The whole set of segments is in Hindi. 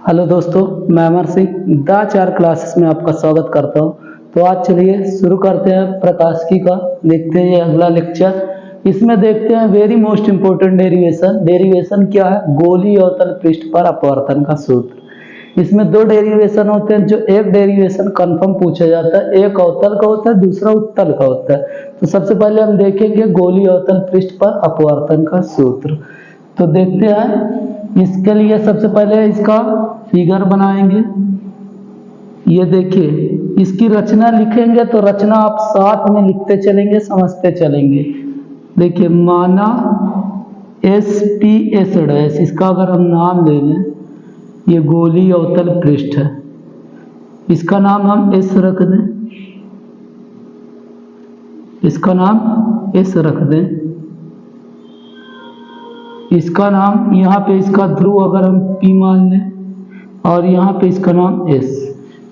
हेलो दोस्तों, मैं अमर सिंह द 4 क्लासेस में आपका स्वागत करता हूं। तो आज चलिए शुरू करते हैं प्रकाशिकी का। देखते हैं ये अगला लेक्चर। इसमें देखते हैं very most important derivation. Derivation क्या है? गोलीय अवतल पृष्ठ पर अपवर्तन का सूत्र। इसमें दो डेरिवेशन होते हैं। जो एक डेरिवेशन कंफर्म पूछा जाता है, एक अवतल का होता है, दूसरा उत्तल का होता है। तो सबसे पहले हम देखेंगे गोलीय अवतल पृष्ठ पर अपवर्तन का सूत्र। तो देखते हैं। इसके लिए सबसे पहले इसका फिगर बनाएंगे। ये देखिए, इसकी रचना लिखेंगे तो रचना आप साथ में लिखते चलेंगे, समझते चलेंगे। देखिए, माना एस पी एस डैश, इसका अगर हम नाम ले लें, ये गोलीय अवतल पृष्ठ है। इसका नाम हम एस रख दें, इसका नाम एस रख दें। इसका नाम यहाँ पे इसका ध्रुव अगर हम P मान लें और यहाँ पे इसका नाम S,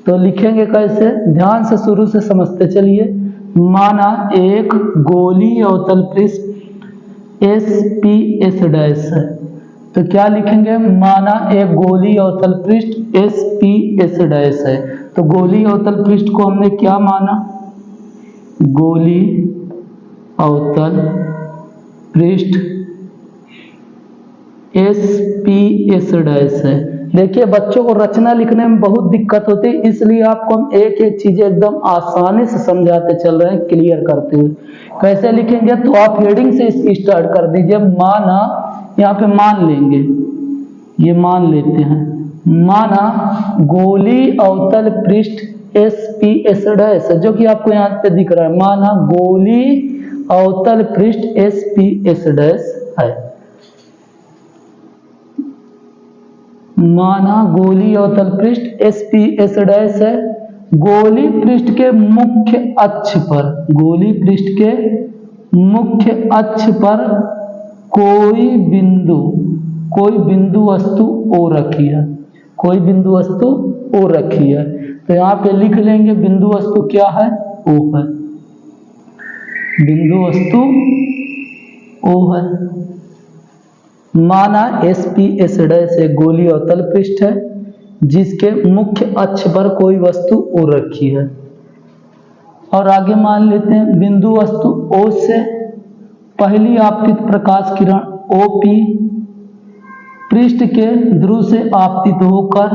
तो लिखेंगे कैसे? ध्यान से शुरू से समझते चलिए। माना एक गोलीय अवतल पृष्ठ SPS डैश है, तो क्या लिखेंगे? माना एक गोलीय अवतल पृष्ठ SPS डैश है। तो गोलीय अवतल पृष्ठ को हमने क्या माना? गोलीय अवतल पृष्ठ SPS डैश है। देखिए, बच्चों को रचना लिखने में बहुत दिक्कत होती है, इसलिए आपको हम एक एक चीजें एकदम आसानी से समझाते चल रहे हैं, क्लियर करते हुए। कैसे लिखेंगे? तो आप हेडिंग से इसकी स्टार्ट कर दीजिए। माना, यहाँ पे मान लेंगे, ये मान लेते हैं। माना गोलीय अवतल पृष्ठ SPS डैश है, जो कि आपको यहाँ पे दिख रहा है। माना गोलीय अवतल पृष्ठ SPS डैश है। माना गोलीय अवतल पृष्ठ SPS डैश है। गोलीय पृष्ठ के मुख्य अक्ष पर, गोलीय पृष्ठ के मुख्य अक्ष पर कोई बिंदु वस्तु O रखी है, कोई बिंदु वस्तु O रखी है। तो यहाँ पे लिख लेंगे बिंदु वस्तु क्या है? O है। बिंदु वस्तु O है। माना SPS डैश एक गोलीय अवतल पृष्ठ है जिसके मुख्य अक्ष पर कोई वस्तु O रखी है। और आगे मान लेते हैं बिंदु वस्तु O से पहली आपतित प्रकाश किरण OP पृष्ठ के ध्रुव से आपतित होकर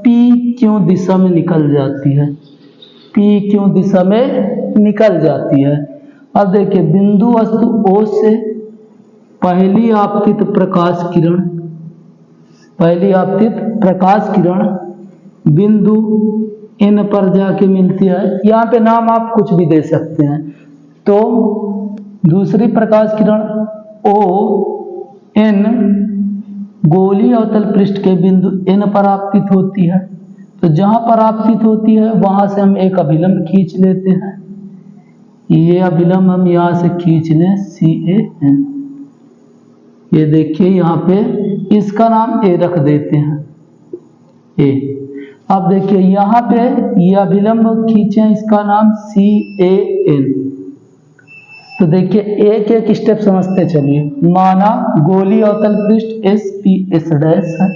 PQ दिशा में निकल जाती है, PQ दिशा में निकल जाती है। अब देखिए, बिंदु वस्तु O से पहली आपतित प्रकाश किरण बिंदु N पर जाके मिलती है। यहाँ पे नाम आप कुछ भी दे सकते हैं। तो दूसरी प्रकाश किरण ON गोलीय अवतल पृष्ठ के बिंदु N पर आपतित होती है। तो जहां पर आपतित होती है वहां से हम एक अभिलंब खींच लेते हैं। ये अभिलंब हम यहाँ से खींच लें, CAN। ये देखिए, यहाँ पे इसका नाम A रख देते हैं, A। अब देखिए, यहाँ पे ये अभिलंब खींचे, इसका नाम CAN। तो देखिए, एक एक स्टेप समझते चलिए। माना गोलीय अवतल पृष्ठ SPS डैश है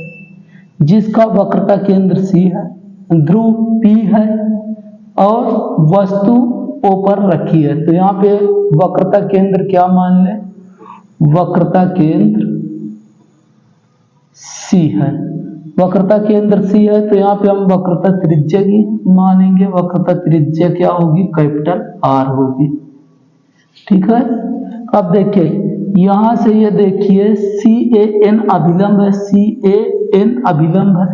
जिसका वक्रता केंद्र C है, ध्रुव P है और वस्तु O पर रखी है। तो यहाँ पे वक्रता केंद्र क्या मान लें? वक्रता केंद्र C है। वक्रता केंद्र C है, तो यहाँ पे हम वक्रता त्रिज्या की मानेंगे। वक्रता त्रिज्या क्या होगी? कैपिटल R होगी। ठीक है। अब देखिए, यहां से ये देखिए CAN अभिलंब है, CAN अभिलंब है,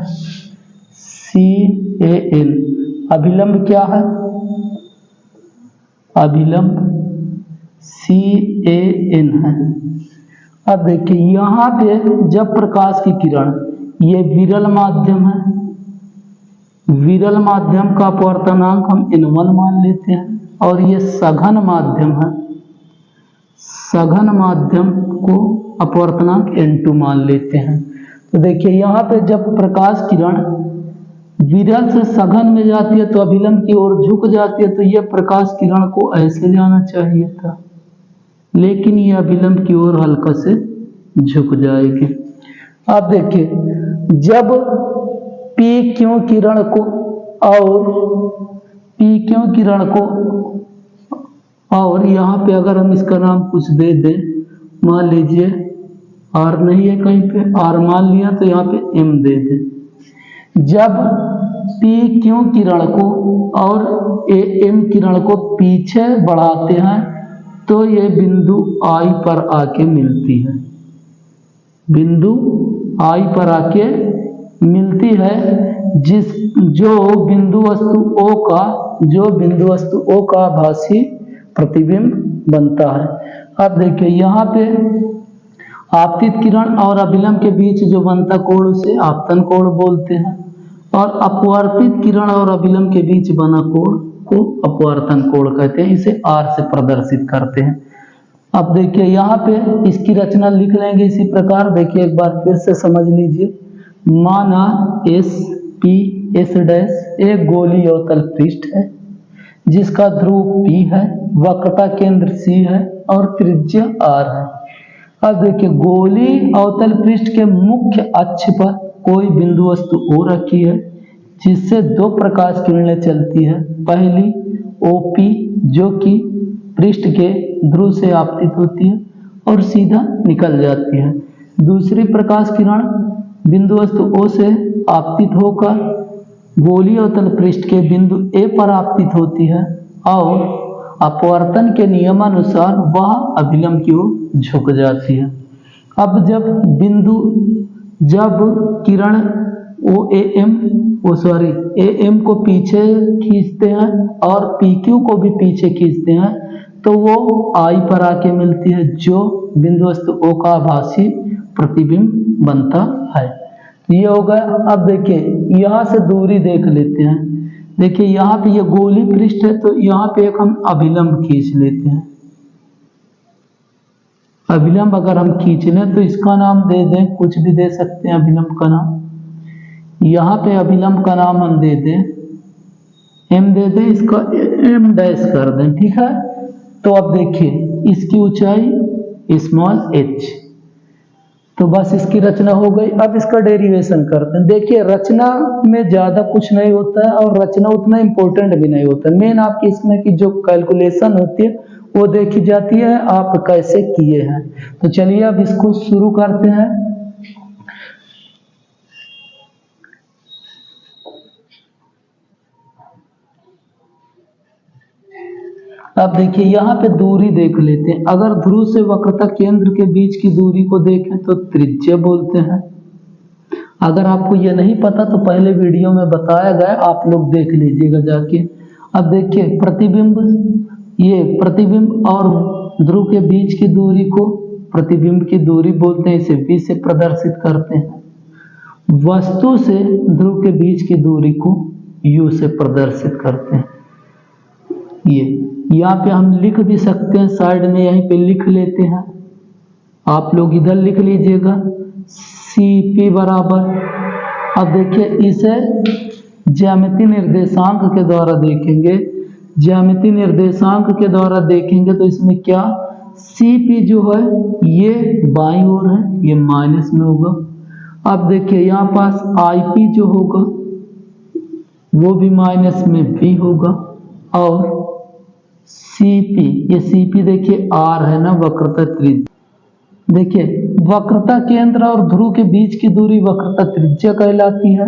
CAN अभिलंब क्या है? अभिलंब CAN है। अब देखिए, यहाँ पे जब प्रकाश की किरण, ये विरल माध्यम है, विरल माध्यम का अपवर्तनांक हम N1 मान लेते हैं, और ये सघन माध्यम है, सघन माध्यम को अपवर्तनांक N2 मान लेते हैं। तो देखिए, यहाँ पे जब प्रकाश किरण विरल से सघन में जाती है तो अभिलंब की ओर झुक जाती है। तो यह प्रकाश किरण को ऐसे जाना चाहिए था, लेकिन यह अभिलंब की ओर हल्का से झुक जाएगी। आप देखिए, जब पी क्यू किरण को और यहाँ पे अगर हम इसका नाम कुछ दे दें, मान लीजिए आर नहीं है कहीं पे, आर मान लिया तो यहाँ पे एम दे दें। जब पी क्यू किरण को और ए एम किरण को पीछे बढ़ाते हैं तो ये बिंदु आई पर आके मिलती है, बिंदु आई पर आके मिलती है, जो बिंदु वस्तु O का आभासी प्रतिबिंब बनता है। अब देखिए यहाँ पे आपतित किरण और अभिलंब के बीच जो बनता कोण उसे आपतन कोण बोलते हैं, और अपवर्तित किरण और अभिलंब के बीच बना कोण को अपवर्तन कोण कहते हैं। इसे R से प्रदर्शित करते हैं। अब देखिए यहाँ पे इसकी रचना लिख लेंगे इसी प्रकार। देखिए एक बार फिर से समझ लीजिए। माना S डैश एक गोलीय अवतल पृष्ठ है जिसका ध्रुव P है, वक्रता केंद्र C है और त्रिज्या R है। अब देखिए गोलीय अवतल पृष्ठ के मुख्य अक्ष पर कोई बिंदु वस्तु O रखी है जिससे दो प्रकाश किरणें चलती है। पहली OP जो कि पृष्ठ के ध्रुव से आपतित होती है और सीधा निकल जाती है। दूसरी प्रकाश किरण बिंदु वस्तु O से आपतित होकर गोलीय अवतल पृष्ठ के बिंदु A पर आपतित होती है और अपवर्तन के नियमानुसार वह अभिलंब की ओर झुक जाती है। अब जब किरण AM को पीछे खींचते हैं और PQ को भी पीछे खींचते हैं तो वो I पर आके मिलती है, जो बिंदु वस्तु O का आभासी प्रतिबिंब बनता है। ये हो गया। अब देखिए यहाँ से दूरी देख लेते हैं। देखिए यहाँ पे ये गोलीय पृष्ठ है तो यहाँ पे एक हम अभिलंब खींच लेते हैं। अभिलंब अगर हम खींच लें तो इसका नाम दे दें, कुछ भी दे सकते हैं अभिलंब का नाम। यहाँ पे अभिलंब का नाम हम दे दें M दे दें, इसका M डैश कर दें, ठीक है। तो अब देखिए इसकी ऊंचाई स्मॉल h, तो बस इसकी रचना हो गई। अब इसका डेरिवेशन करते हैं। देखिए रचना में ज़्यादा कुछ नहीं होता है और रचना उतना इम्पोर्टेंट भी नहीं होता है। मेन आपकी इसमें की जो कैलकुलेशन होती है वो देखी जाती है आप कैसे किए हैं। तो चलिए अब इसको शुरू करते हैं। अब देखिए यहाँ पे दूरी देख लेते हैं। अगर ध्रुव से वक्रता केंद्र के बीच की दूरी को देखें तो त्रिज्या बोलते हैं। अगर आपको ये नहीं पता तो पहले वीडियो में बताया गया, आप लोग देख लीजिएगा जाके। अब देखिए प्रतिबिंब और ध्रुव के बीच की दूरी को प्रतिबिंब की दूरी बोलते हैं, इसे V से प्रदर्शित करते हैं। वस्तु से ध्रुव के बीच की दूरी को U से प्रदर्शित करते हैं। ये यहाँ पे हम लिख भी सकते हैं, साइड में यहीं पे लिख लेते हैं। आप लोग इधर लिख लीजिएगा CP बराबर। अब देखिए इसे ज्यामितीय निर्देशांक के द्वारा देखेंगे। ज्यामितीय निर्देशांक के द्वारा देखेंगे तो इसमें क्या CP जो है ये बाईं ओर है, ये माइनस में होगा। अब देखिए यहाँ पास IP जो होगा वो भी माइनस में भी होगा और CP, ये CP देखिए R है ना, वक्रता त्रिज्या। देखिए वक्रता केंद्र और ध्रुव के बीच की दूरी वक्रता त्रिज्या कहलाती है।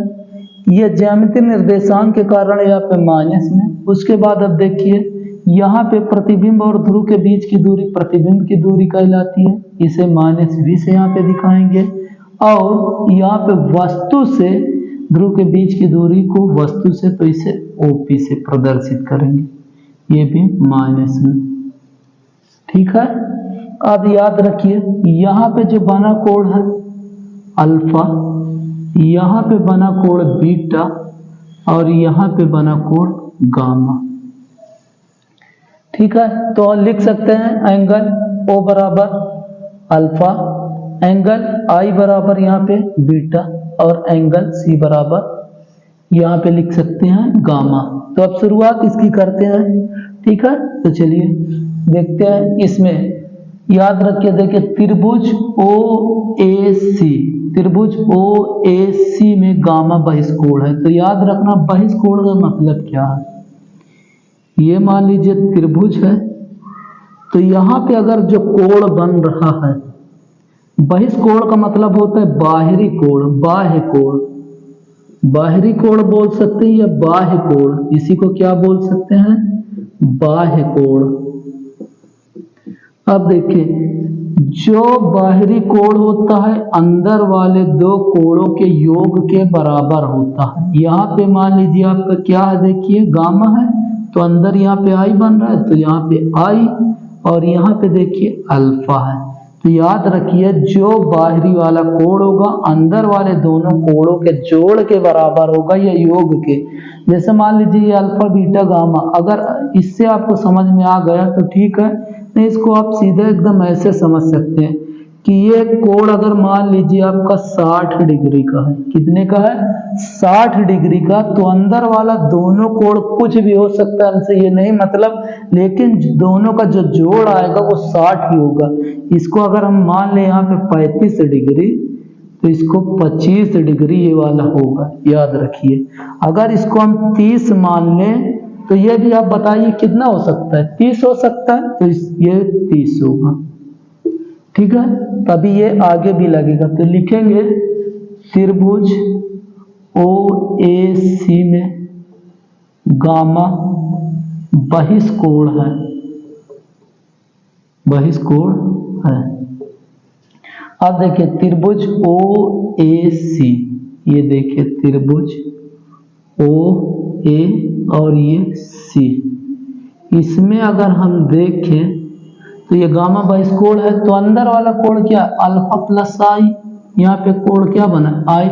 ये ज्यामितीय निर्देशांक के कारण यहाँ पे माइनस में। उसके बाद अब देखिए यहाँ पे प्रतिबिंब और ध्रुव के बीच की दूरी प्रतिबिंब की दूरी कहलाती है, इसे -V से यहाँ पे दिखाएंगे। और यहाँ पे वस्तु से ध्रुव के बीच की दूरी को वस्तु से तो इसे OP से प्रदर्शित करेंगे, ये भी माइनस में, ठीक है। अब याद रखिए यहाँ पे जो बना कोण है अल्फा, यहाँ पे बना कोण बीटा और यहाँ पे बना कोण गामा, ठीक है। तो लिख सकते हैं एंगल O बराबर अल्फा, एंगल I बराबर यहाँ पे बीटा और एंगल C बराबर यहाँ पे लिख सकते हैं गामा। तो अब शुरुआत इसकी करते हैं, ठीक है। तो चलिए देखते हैं। इसमें याद रखिए, देखिए त्रिभुज OAC, त्रिभुज ओ ए सी में गामा बहिष्कोण है। तो याद रखना बहिष्कोण का मतलब क्या है। ये मान लीजिए त्रिभुज है, तो यहाँ पे अगर जो कोण बन रहा है, बहिष्कोण का मतलब होता है बाहरी कोण, बाह्य कोण। बाहरी कोण बोल सकते हैं या बाह्य कोण, इसी को क्या बोल सकते हैं, बाह्य कोण। अब देखिए जो बाहरी कोण होता है अंदर वाले दो कोणों के योग के बराबर होता है। यहाँ पे मान लीजिए आपका क्या है, देखिए गामा है, तो अंदर यहाँ पे आई बन रहा है, तो यहाँ पे आई, और यहाँ पे देखिए अल्फा है। तो याद रखिए जो बाहरी वाला कोण होगा अंदर वाले दोनों कोणों के जोड़ के बराबर होगा या योग के। जैसे मान लीजिए ये अल्फा बीटा गामा, अगर इससे आपको समझ में आ गया तो ठीक है, नहीं इसको आप सीधे एकदम ऐसे समझ सकते हैं कि ये कोण अगर मान लीजिए आपका 60 डिग्री का है, कितने का है, 60 डिग्री का, तो अंदर वाला दोनों कोण कुछ भी हो सकता है, हमसे ये नहीं मतलब, लेकिन दोनों का जो जोड़ आएगा वो 60 ही होगा। इसको अगर हम मान लें यहाँ पे 35 डिग्री, तो इसको 25 डिग्री ये वाला होगा, याद रखिए। अगर इसको हम 30 मान लें तो ये भी आप बताइए कितना हो सकता है, 30 हो सकता है, तो ये 30 होगा, ठीक है, तभी ये आगे भी लगेगा। तो लिखेंगे त्रिभुज ओ ए सी में गामा बहिष्कोण है, बहिष्कोण है। अब देखिए त्रिभुज ओ ए सी, ये देखिए त्रिभुज ओ ए और ये सी, इसमें अगर हम देखें तो ये गामा बहिष्कोण है, तो अंदर वाला कोण क्या, अल्फा प्लस आई, यहाँ पे कोण क्या बना, आई।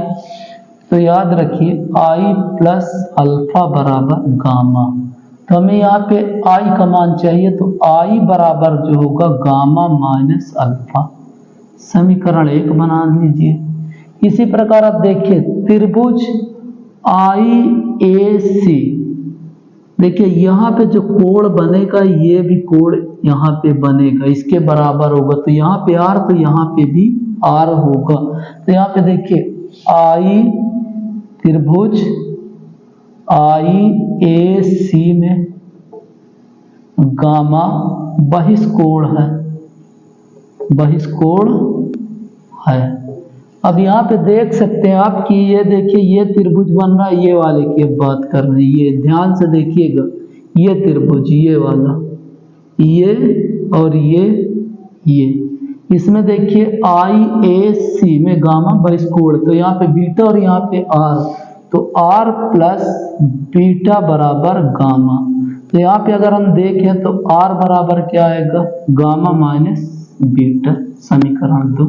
तो याद रखिए आई प्लस अल्फा बराबर गामा। तो हमें यहाँ पे आई का मान चाहिए, तो आई बराबर जो होगा गामा माइनस अल्फा। समीकरण 1 बना लीजिए। इसी प्रकार आप देखिए त्रिभुज आई ए सी, देखिए यहाँ पे जो कोण बनेगा ये भी कोण यहाँ पे बनेगा, इसके बराबर होगा, तो यहाँ पे आर, तो यहाँ पे भी आर होगा। तो यहाँ पे देखिए आई त्रिभुज आई ए सी में गामा बहिष्कोण है, बहिष्कोण है। अब यहाँ पे देख सकते हैं आप कि ये देखिए ये त्रिभुज बन रहा है, ये वाले की बात कर रहे हैं, ये ध्यान से देखिएगा, ये त्रिभुज ये वाला, ये और ये, इसमें देखिए आई ए सी में गामा बहिष्कोण, तो यहाँ पे बीटा और यहाँ पे आर, तो आर प्लस बीटा बराबर गामा। तो यहाँ पे अगर हम देखें तो आर बराबर क्या आएगा, गामा माइनस बीटा, समीकरण 2।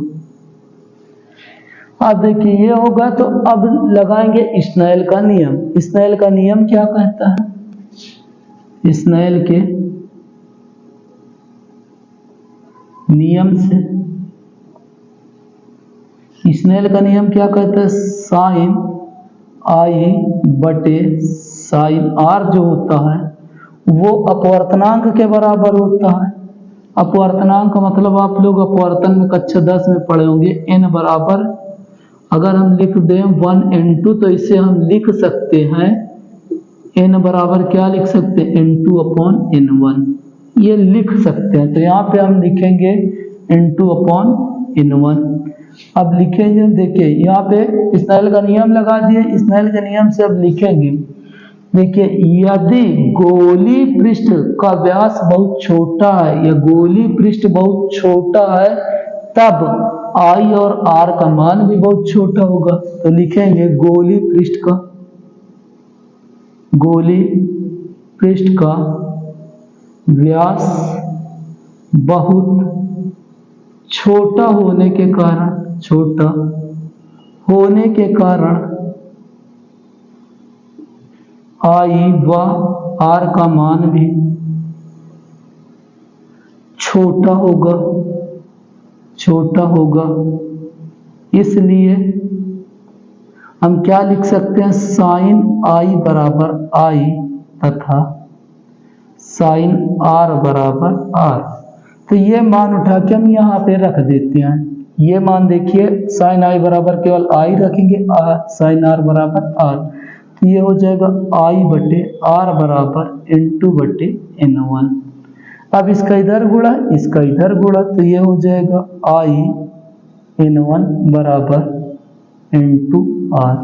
अब देखिए ये होगा, तो अब लगाएंगे स्नेल का नियम। स्नेल का नियम क्या कहता है, स्नेल के नियम से, स्नेल का नियम क्या कहता है, साइन आई बटे साइन आर जो होता है वो अपवर्तनांक के बराबर होता है। अपवर्तनांक मतलब आप लोग अपवर्तन में कक्षा 10 में पढ़े होंगे, n बराबर, अगर हम लिख दें 1n2, तो इसे हम लिख सकते हैं n बराबर क्या लिख सकते हैं, n2/n1, ये लिख सकते हैं। तो यहाँ पे हम लिखेंगे n2/n1। अब लिखेंगे, देखिए यहाँ पे स्नेल का नियम लगा दिए, स्नेल के नियम से अब लिखेंगे, देखिए यदि गोली पृष्ठ का व्यास बहुत छोटा है या गोली पृष्ठ बहुत छोटा है, तब आई और आर का मान भी बहुत छोटा होगा। तो लिखेंगे गोली पृष्ठ का व्यास बहुत छोटा होने के कारण आई व आर का मान भी छोटा होगा। इसलिए हम क्या लिख सकते हैं, साइन आई बराबर आई तथा साइन आर बराबर आर। तो ये मान उठा के हम यहाँ पे रख देते हैं। ये मान देखिए साइन आई बराबर केवल आई रखेंगे, साइन आर बराबर आर, तो ये हो जाएगा आई बटे आर बराबर इंटू बटे N1। अब इसका इधर गुणा, इसका इधर गुणा, तो ये हो जाएगा आई N1 बराबर इंटू आर।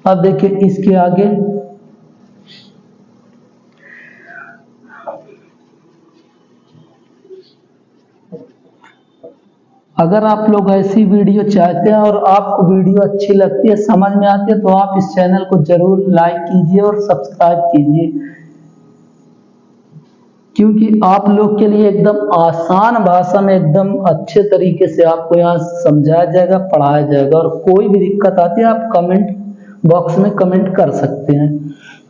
अब देखिए इसके आगे अगर आप लोग ऐसी वीडियो चाहते हैं और आपको वीडियो अच्छी लगती है, समझ में आती है, तो आप इस चैनल को जरूर लाइक कीजिए और सब्सक्राइब कीजिए, क्योंकि आप लोग के लिए एकदम आसान भाषा में एकदम अच्छे तरीके से आपको यहाँ समझाया जाएगा, पढ़ाया जाएगा। और कोई भी दिक्कत आती है आप कमेंट बॉक्स में कमेंट कर सकते हैं।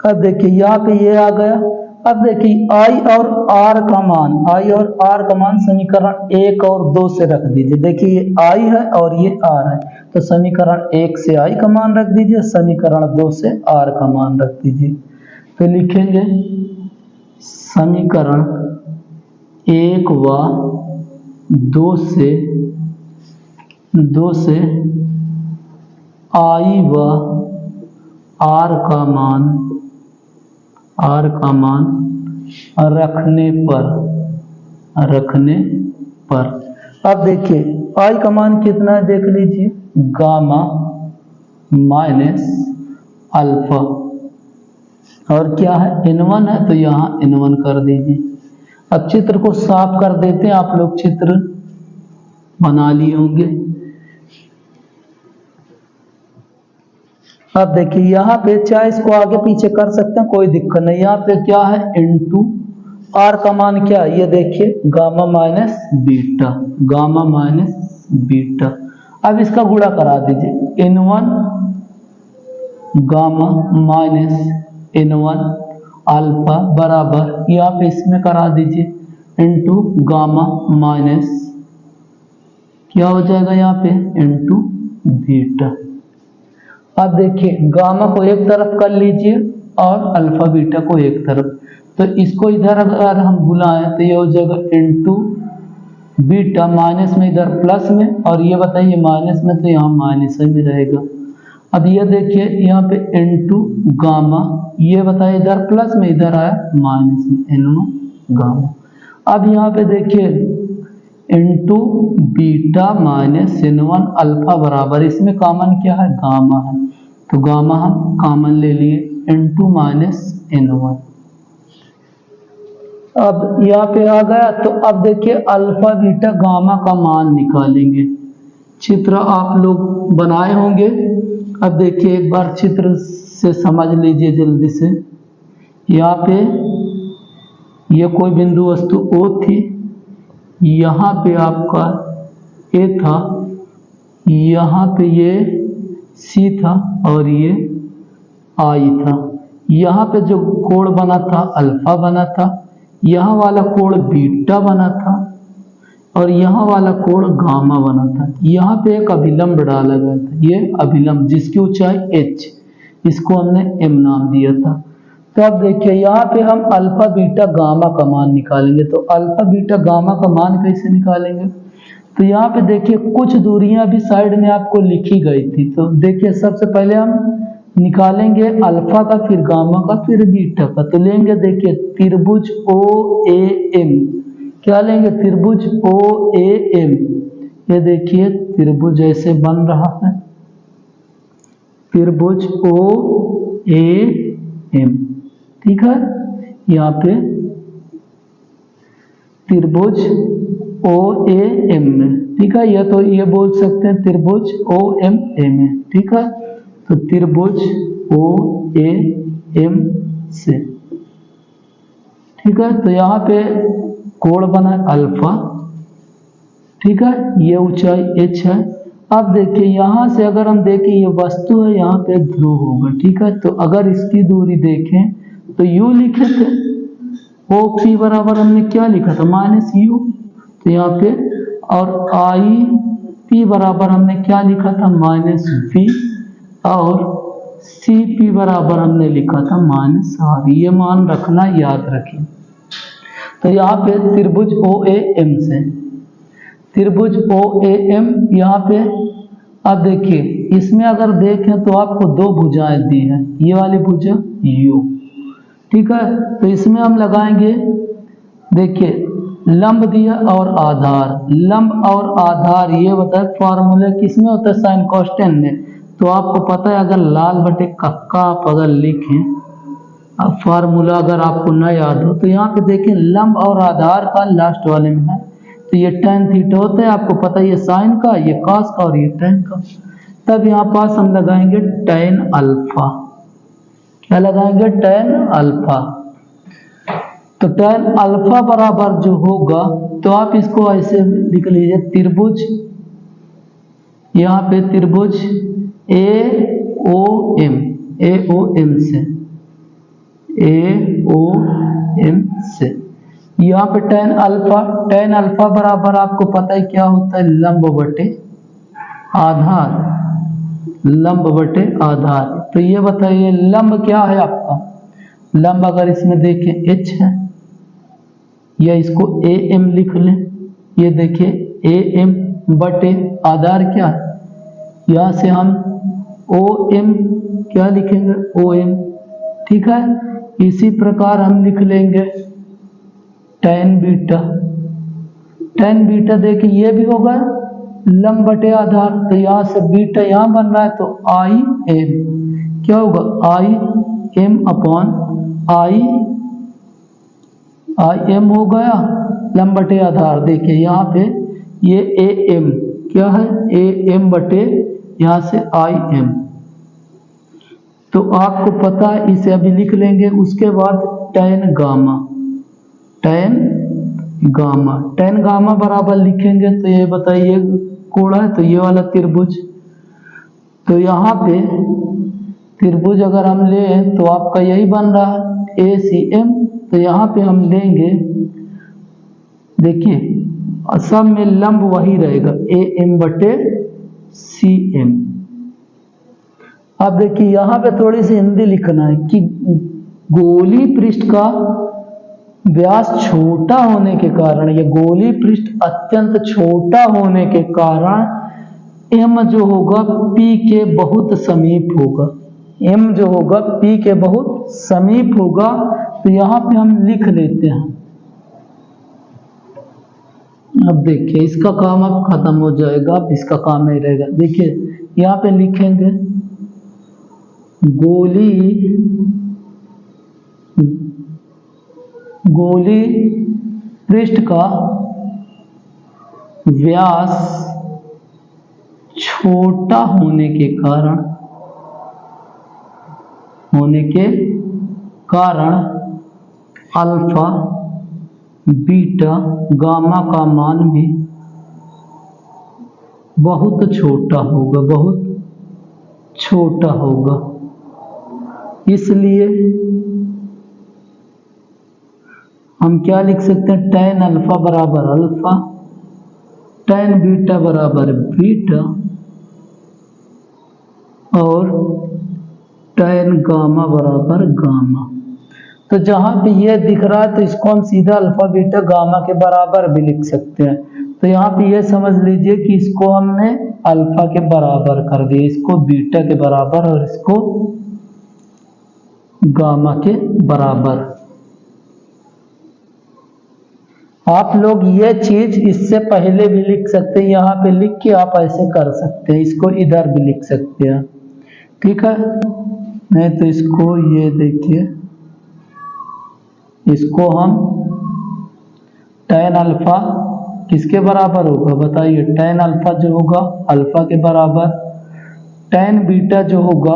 अब देखिए यहाँ पे ये आ गया। अब देखिए आई और आर का मान, आई और आर का मान समीकरण 1 और 2 से रख दीजिए। देखिए ये आई है और ये आर है, तो समीकरण 1 से आई का मान रख दीजिए, समीकरण 2 से आर का मान रख दीजिए। तो लिखेंगे समीकरण 1 व 2 से आई व आर का मान रखने पर अब देखिए आई का मान कितना है, देख लीजिए, गामा माइनस अल्फा, और क्या है N1 है, तो यहाँ N1 कर दीजिए। अब चित्र को साफ कर देते हैं, आप लोग चित्र बना लिए होंगे। अब देखिए यहाँ पे चाहे इसको आगे पीछे कर सकते हैं, कोई दिक्कत नहीं। यहाँ पे क्या है इनटू आर का मान क्या है, ये देखिए gamma minus beta, gamma minus beta. अब इसका गुणा करा दीजिए, N1 gamma minus N1 alpha बराबर, यहाँ पे इसमें करा दीजिए इनटू गामा माइनस क्या हो जाएगा यहाँ पे इनटू बीटा। अब देखिए गामा को एक तरफ कर लीजिए और अल्फा बीटा को एक तरफ, तो इसको इधर अगर हम बुलाएं तो ये हो जाएगा इनटू बीटा, माइनस में इधर प्लस में, और ये बताइए माइनस में, तो यहाँ माइनस में रहेगा। अब ये देखिए यहाँ पे इनटू गामा, ये बताइए इधर प्लस में इधर आया माइनस में, N1 गामा। अब यहाँ पे देखिए into beta minus N1 alpha बराबर, इसमें कॉमन क्या है गामा है, तो गामा हम कॉमन ले लिए इनटू माइनस N1। अब यहाँ पे आ गया, तो अब देखिए अल्फा बीटा गामा का मान निकालेंगे। चित्र आप लोग बनाए होंगे, अब देखिए एक बार चित्र से समझ लीजिए जल्दी से। यहाँ पे ये कोई बिंदु वस्तु O थी, यहाँ पे आपका A था, यहाँ पे ये C था और ये I था। यहाँ पे जो कोण बना था अल्फा बना था, यहाँ वाला कोण बीटा बना था और यहाँ वाला कोण गामा बना था। यहाँ पे एक अभिलंब डाला गया था, ये अभिलंब जिसकी ऊंचाई h, इसको हमने m नाम दिया था। तो अब देखिए यहाँ पे हम अल्फा बीटा गामा का मान निकालेंगे। तो अल्फा बीटा गामा का मान कैसे निकालेंगे, तो यहाँ पे देखिए कुछ दूरियां भी साइड में आपको लिखी गई थी। तो देखिए सबसे पहले हम निकालेंगे अल्फा का, फिर गामा का, फिर बीटा का। तो लेंगे देखिए त्रिभुज OAM, क्या लेंगे त्रिभुज OAM। ये देखिए त्रिभुज ऐसे बन रहा है, त्रिभुज OAM, ठीक है। यहाँ पे त्रिभुज OAM में, ठीक है, या तो ये बोल सकते हैं त्रिभुज OMA में, ठीक है। तो त्रिभुज OAM से, ठीक है। तो यहाँ पे कोण बना अल्फा, ठीक है, ये ऊंचाई h है। अब देखिए यहाँ से अगर हम देखें ये वस्तु है, यहाँ पे ध्रुव होगा, ठीक है। तो अगर इसकी दूरी देखें तो u लिखे थे, OP बराबर हमने क्या लिखा था -u, तो यहाँ पे, और IP बराबर हमने क्या लिखा था -v, और CP बराबर हमने लिखा था -r। ये मान रखना, याद रखिए। तो यहाँ पे त्रिभुज OAM से, त्रिभुज OAM यहाँ पे। अब देखिए इसमें अगर देखें तो आपको दो भुजाएं दी हैं, ये वाली भुजा U, ठीक है। तो इसमें हम लगाएंगे, देखिए लंब दिया और आधार, लंब और आधार ये बताए फॉर्मूला किसमें होता है, साइन कांस्टेंट में। तो आपको पता है अगर लाल बटे कक्का आप अगर लिखें, अब फार्मूला अगर आपको न याद हो तो यहाँ पे देखें लंब और आधार का लास्ट वाले में है, तो ये tan थीटा होता है, आपको पता है ये साइन का, ये कॉस का और ये tan का। तब यहाँ पास हम लगाएंगे tan अल्फा, क्या लगाएंगे, tan अल्फा। तो tan अल्फा बराबर जो होगा, तो आप इसको ऐसे लिख लीजिए, त्रिभुज, यहाँ पे त्रिभुज AOM, AOM से, AOM से यहाँ पे tan अल्फा बराबर आपको पता है क्या होता है, लंब बटे आधार, लंब बटे आधार। तो ये बताइए लंब क्या है आपका, लंब अगर इसमें देखें H है, या इसको AM लिख लें, ये देखिए AM बटे आधार क्या है, यहाँ से हम OM क्या लिखेंगे, OM, ठीक है। इसी प्रकार हम लिख लेंगे tan बीटा, tan बीटा देखिए ये भी होगा लंब बटे आधार, तो यहाँ से बीटा यहाँ बन रहा है, तो IM क्या होगा, IM अपॉन IM हो गया लंब बटे आधार। देखिए यहाँ पे ये AM क्या है, AM बटे यहाँ से IM, तो आपको पता है इसे अभी लिख लेंगे। उसके बाद tan गामा बराबर लिखेंगे, तो ये बताइए कोण है, तो ये वाला त्रिभुज, तो यहाँ पे त्रिभुज अगर हम लें तो आपका यही बन रहा है ACM, तो यहाँ पे हम लेंगे, देखिए सब में लंब वही रहेगा AM बटे CM। अब देखिए यहाँ पे थोड़ी सी हिंदी लिखना है कि गोली पृष्ठ का व्यास छोटा होने के कारण, ये गोली पृष्ठ अत्यंत छोटा होने के कारण M जो होगा P के बहुत समीप होगा, M जो होगा P के बहुत समीप होगा। तो यहाँ पे हम लिख लेते हैं, अब देखिए इसका काम अब खत्म हो जाएगा, अब इसका काम नहीं रहेगा। देखिए यहाँ पे लिखेंगे गोली पृष्ठ का व्यास छोटा होने के कारण अल्फा बीटा गामा का मान भी बहुत छोटा होगा, इसलिए हम क्या लिख सकते हैं, tan अल्फा बराबर अल्फा, tan बीटा बराबर बीटा, और tan गामा बराबर गामा। तो जहां पे ये दिख रहा है तो इसको हम सीधा अल्फा बीटा गामा के बराबर भी लिख सकते हैं। तो यहाँ पे ये समझ लीजिए कि इसको हमने अल्फा के बराबर कर दिया, इसको बीटा के बराबर और इसको गामा के बराबर। आप लोग ये चीज इससे पहले भी लिख सकते हैं, यहाँ पे लिख के आप ऐसे कर सकते हैं, इसको इधर भी लिख सकते हैं, ठीक है। नहीं तो इसको ये देखिए, इसको हम tan अल्फा किसके बराबर होगा बताइए, tan अल्फा जो होगा अल्फा के बराबर, tan बीटा जो होगा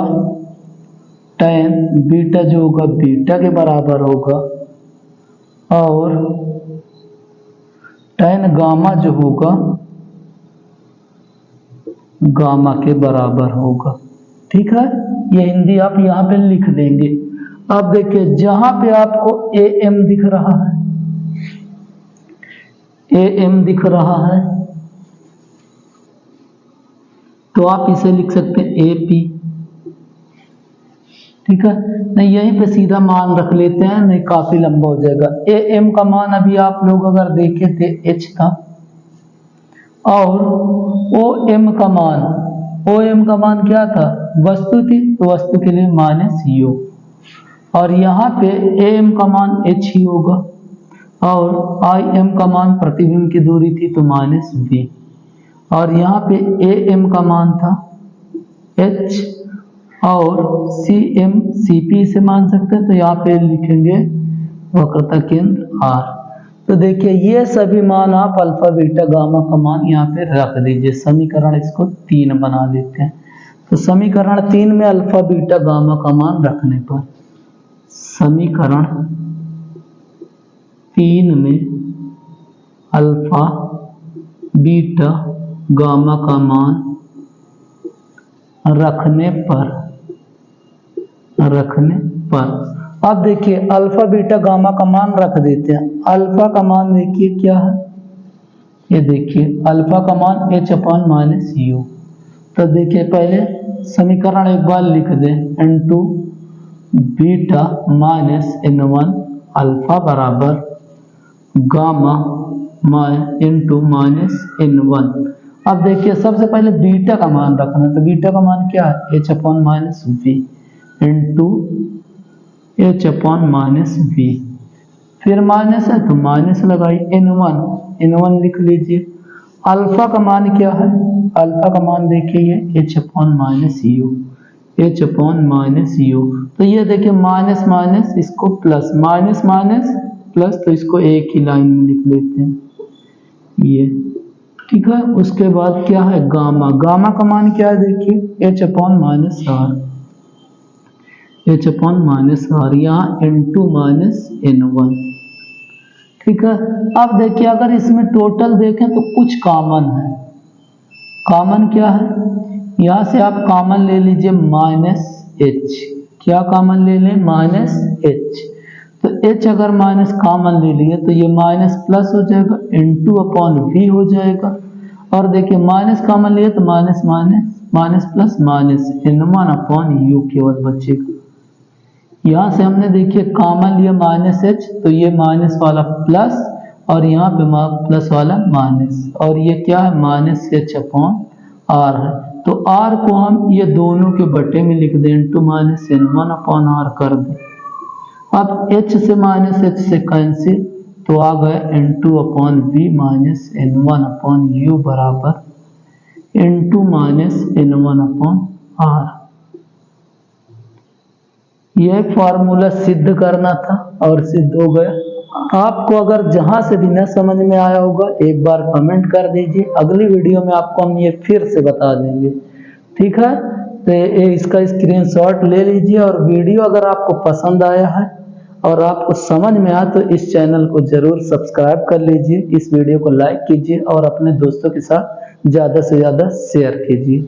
बीटा के बराबर होगा, और tan गामा जो होगा गामा के बराबर होगा, ठीक है। ये हिंदी आप यहाँ पे लिख देंगे। अब देखिए जहां पे आपको AM दिख रहा है, तो आप इसे लिख सकते हैं AP, ठीक है। नहीं यहीं पे सीधा मान रख लेते हैं, नहीं काफी लंबा हो जाएगा। AM का मान अभी आप लोग अगर देखे थे H था, और ओ एम का मान क्या था, वस्तु थी, तो वस्तु के लिए माइनस यू, और यहाँ पे ए एम का मान एच ही होगा, और आई एम का मान प्रतिबिंब की दूरी थी तो माइनस वी, और यहाँ पे ए एम का मान था एच, और सी एम सी पी से मान सकते हैं, तो यहाँ पे लिखेंगे वक्रता केंद्र आर। तो देखिए ये सभी मान आप अल्फा बीटा गामा का मान यहाँ पे रख दीजिए। समीकरण इसको 3 बना देते हैं। तो समीकरण 3 में अल्फा बीटा गामा का मान रखने पर, समीकरण 3 में अल्फा बीटा गामा का मान रखने पर अब देखिए अल्फा बीटा गामा का मान रख देते हैं। अल्फा का मान देखिए क्या है, ये देखिए अल्फा का मान एच अपॉन माइनस यू। तो देखिए पहले समीकरण एक बार लिख दें, n2 beta minus n1 alpha बराबर गामा n2 माइनस n1। अब देखिए सबसे पहले बीटा का मान रखना है, तो बीटा का मान क्या है, H upon minus V into H upon minus V, फिर माइनस है तो माइनस लगाई, n1 लिख लीजिए। अल्फा का मान क्या है, अल्फा का मान देखिए ये एच अपॉन माइनस यू, तो ये देखिए माइनस माइनस इसको प्लस, माइनस माइनस प्लस, तो इसको एक ही लाइन में लिख लेते हैं ये, ठीक है। उसके बाद क्या है गामा का मान क्या है, देखिए एच अपॉन माइनस आर, यहाँ n2 माइनस n1, ठीक है। अब देखिए अगर इसमें टोटल देखें तो कुछ कॉमन है, कॉमन क्या है, यहाँ से आप कॉमन ले लीजिए माइनस एच, क्या कॉमन ले लें, माइनस एच, तो h अगर माइनस कॉमन ले लिए तो ये माइनस प्लस हो जाएगा, n2 अपॉन वी हो जाएगा, और देखिए माइनस कॉमन लिए तो minus minus plus minus n1 upon you केवल बचेगा। यहाँ से हमने देखिए कॉमन लिया माइनस एच, तो ये माइनस वाला प्लस, और यहाँ पे प्लस वाला माइनस, और ये क्या है माइनस एच अपॉन आर है, तो आर को हम ये दोनों के बटे में लिख दें, into minus n1 upon are कर दें। अब h से माइनस h से कैंसिल, तो आ गए n2 upon V minus n1 upon U बराबर n2 minus n1 upon R. यह फॉर्मूला सिद्ध करना था और सिद्ध हो गया। आपको अगर जहां से भी न समझ में आया होगा एक बार कमेंट कर दीजिए, अगली वीडियो में आपको हम ये फिर से बता देंगे, ठीक है। तो इसका स्क्रीनशॉट ले लीजिए, और वीडियो अगर आपको पसंद आया है और आपको समझ में आया तो इस चैनल को जरूर सब्सक्राइब कर लीजिए, इस वीडियो को लाइक कीजिए और अपने दोस्तों के साथ ज़्यादा से ज़्यादा शेयर कीजिए।